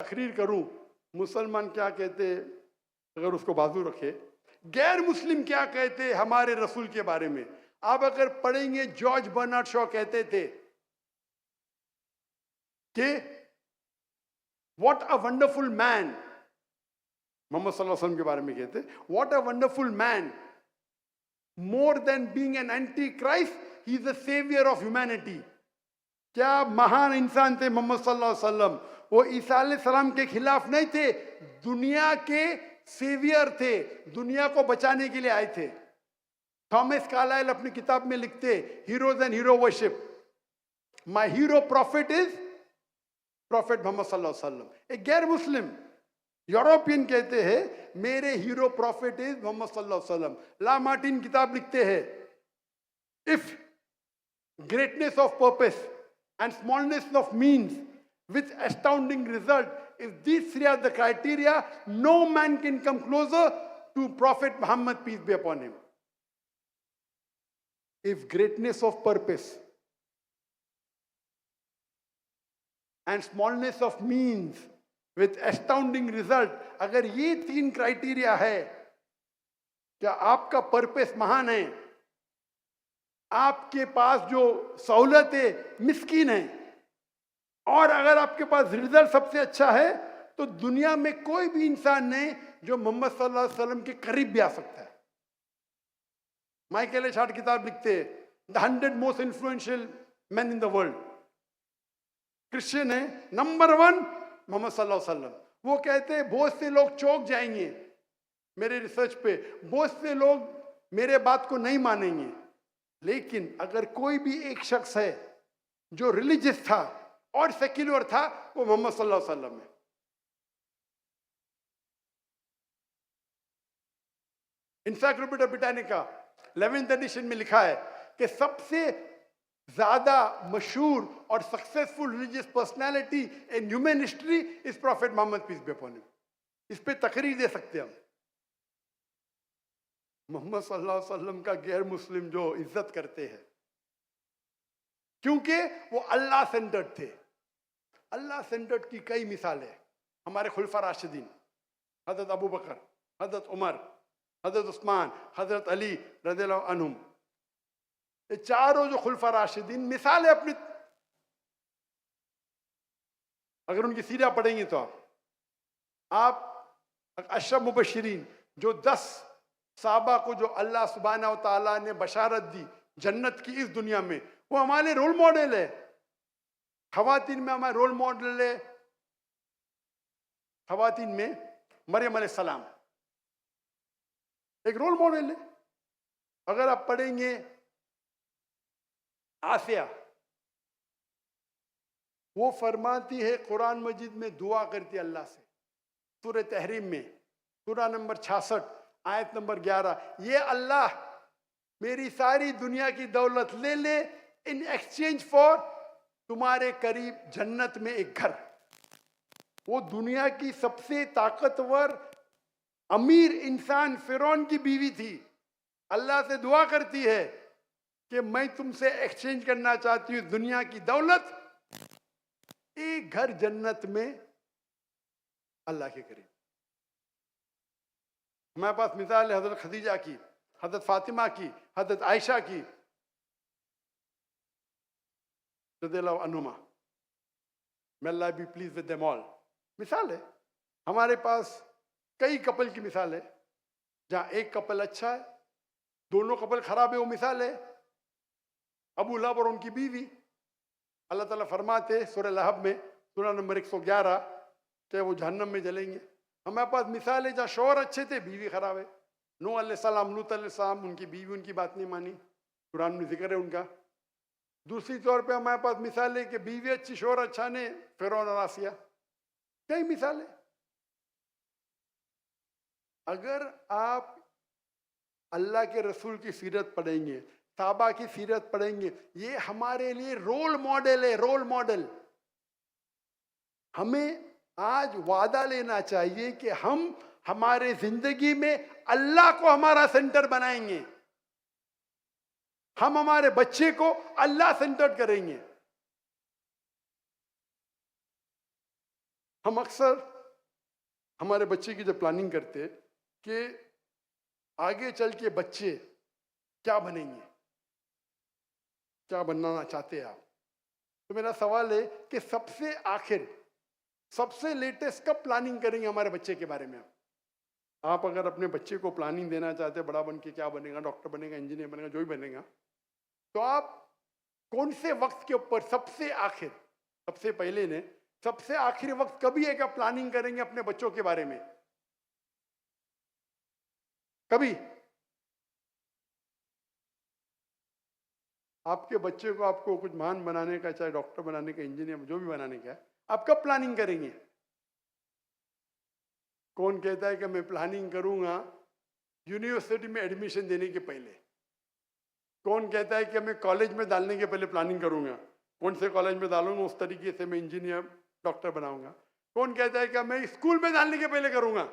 तकरीर करूं, मुसलमान क्या कहते अगर उसको बाजू रखे, गैर मुस्लिम क्या कहते हमारे रसूल के बारे में। आप अगर पढ़ेंगे, जॉर्ज बर्नार्ड शॉ कहते थे कि what a wonderful man, Muhammad सल्लल्लाहु अलैहि वसल्लम के बारे में कहते, what a wonderful man, more than being an anti Christ, he is the saviour of humanity. क्या महान इंसान थे मोहम्मद सल्लल्लाहु अलैहि वसल्लम। वो ईसा अलैहिस्सलाम के खिलाफ नहीं थे, दुनिया के सेवियर थे, दुनिया को बचाने के लिए आए थे। थॉमस कार्लाइल अपनी किताब में लिखते, heroes and hero worship, my hero prophet is prophet Muhammad सल्लल्लाहु अलैहि वसल्लम। एक गैर मुस्लिम यूरोपियन कहते हैं मेरे हीरो प्रॉफिट इज मोहम्मद सल्लल्लाहु अलैहि वसल्लम। ला मार्टिन किताब लिखते हैं, if greatness of purpose and smallness of means with astounding result, if these three are the criteria, no man can come closer to Prophet Muhammad, peace be upon him. If greatness of purpose and smallness of means with astounding result, अगर ये तीन criteria है, क्या आपका purpose महान है, आपके पास जो सहूलत है मिस्कीन है, और अगर आपके पास रिजल्ट सबसे अच्छा है, तो दुनिया में कोई भी इंसान नहीं जो मोहम्मद सल्लल्लाहु अलैहि वसल्लम के करीब भी आ सकता है। माइकल एच हार्ट किताब लिखते हैं, the 100 most influential man in the world. Christian है, नंबर 1 मोहम्मद सल्लल्लाहु अलैहि वसल्लम। वो कहते हैं बहुत से लोग चौंक जाएंगे मेरे रिसर्च पे, बहुत से लोग मेरे बात को नहीं मानेंगे, लेकिन अगर कोई भी एक शख्स है जो रिलीजियस था और सेक्युलर था, वो मोहम्मद सल्लल्लाहु अलैहि वसल्लम है। इंसाइक्लोपीडिया ब्रिटानिका 11th एडिशन में लिखा है कि सबसे ज्यादा मशहूर और successful religious personality in human history is prophet Muhammad, peace be upon him. इस पे तकरीर दे सकते हैं हम। मोहम्मद सल्लल्लाहु अलैहि वसल्लम का गैर मुस्लिम जो इज्जत करते हैं, क्योंकि वो अल्लाह सेंटर्ड थे। अल्लाह सेंटर्ड की कई मिसालें हमारे खुलफा राशिदीन, हजरत अबू बकर, हजरत उमर, हजरत उस्मान, हजरत अली रज़ियल्लाहु अन्हुम, ये चारों जो खुलफा राशिदीन मिसालें अपनी, अगर उनकी सीरा पढ़ेंगे तो आप अशरफ मुबश्शिरीन, जो 10 साहबा को जो अल्लाह सुब्हानहू व तआला ने बशारत दी जन्नत की इस दुनिया में, वो हमारे रोल मॉडल है। खवातीन में हमारे रोल मॉडल है, खवातीन में मरियम अलैहिस्सलाम एक रोल मॉडल है। अगर आप पढ़ेंगे आसिया, वो फरमाती है कुरान मजीद में दुआ करती है अल्लाह से, सूरह तहरीम में सूरा नंबर 66 आयत नंबर 11, ये अल्लाह मेरी सारी दुनिया की दौलत ले ले इन एक्सचेंज फॉर तुम्हारे करीब जन्नत में एक घर। वो दुनिया की सबसे ताकतवर अमीर इंसान फिरौन की बीवी थी, अल्लाह से दुआ करती है कि मैं तुमसे एक्सचेंज करना चाहती हूँ दुनिया की दौलत, एक घर जन्नत में अल्लाह के करीब। हमारे पास मिसाल है हजरत खदीजा की, हजरत फातिमा की, हजरत आयशा की रज़ियल्लाहु अन्हुमा, may Allah be pleased with them all। मिसाल है हमारे पास कई कपल की मिसाल है, जहां एक कपल अच्छा है, दोनों कपल खराब है, वो मिसाल है अबू लहब और उनकी बीवी। अल्लाह ताला फरमाते सूरह लहब में सूरा नंबर 111 कि वो जहन्नम में जलेंगे। हमारे पास मिसाल है जहाँ शौहर अच्छे थे, बीवी खराब है। नूह अलैहिस्सलाम, लूत अलैहिस्सलाम, उनकी बीवी उनकी बात नहीं मानी, कुरान में जिक्र है उनका। दूसरी तौर पे हमारे पास मिसाल है कि बीवी अच्छी शौहर अच्छा ने, फिरौन और आसिया, कई मिसाल है। अगर आप अल्लाह के रसूल की सीरत पढ़ेंगे, साहबा की सीरत पढ़ेंगे, ये हमारे लिए रोल मॉडल है, रोल मॉडल। हमें आज वादा लेना चाहिए कि हम हमारे जिंदगी में अल्लाह को हमारा सेंटर बनाएंगे, हम हमारे बच्चे को अल्लाह सेंटर्ड करेंगे, हम अक्सर हमारे बच्चे की जब प्लानिंग करते कि आगे चल के बच्चे क्या बनेंगे, क्या बनना चाहते हैं आप, तो मेरा सवाल है कि सबसे आखिर, सबसे लेटेस्ट कब प्लानिंग करेंगे हमारे बच्चे के बारे में आप अगर अपने बच्चे को प्लानिंग देना चाहते हैं, बड़ा बन के क्या बनेगा, डॉक्टर बनेगा, इंजीनियर बनेगा, जो भी बनेगा, तो आप कौन से वक्त के ऊपर सबसे आखिर, सबसे पहले ने सबसे आखिरी वक्त कभी है क्या प्लानिंग करेंगे अपने बच्चों के बारे में? कभी आपके बच्चे को आपको कुछ महान बनाने का, चाहे डॉक्टर बनाने का, इंजीनियर जो भी बनाने का है, आप कब प्लानिंग करेंगे? कौन कहता है कि मैं प्लानिंग करूंगा यूनिवर्सिटी में एडमिशन देने के पहले? कौन कहता है कि मैं कॉलेज में डालने के पहले प्लानिंग करूंगा, कौन से कॉलेज में डालूंगा उस तरीके से मैं इंजीनियर डॉक्टर बनाऊंगा? कौन कहता है कि मैं स्कूल में डालने के पहले करूंगा?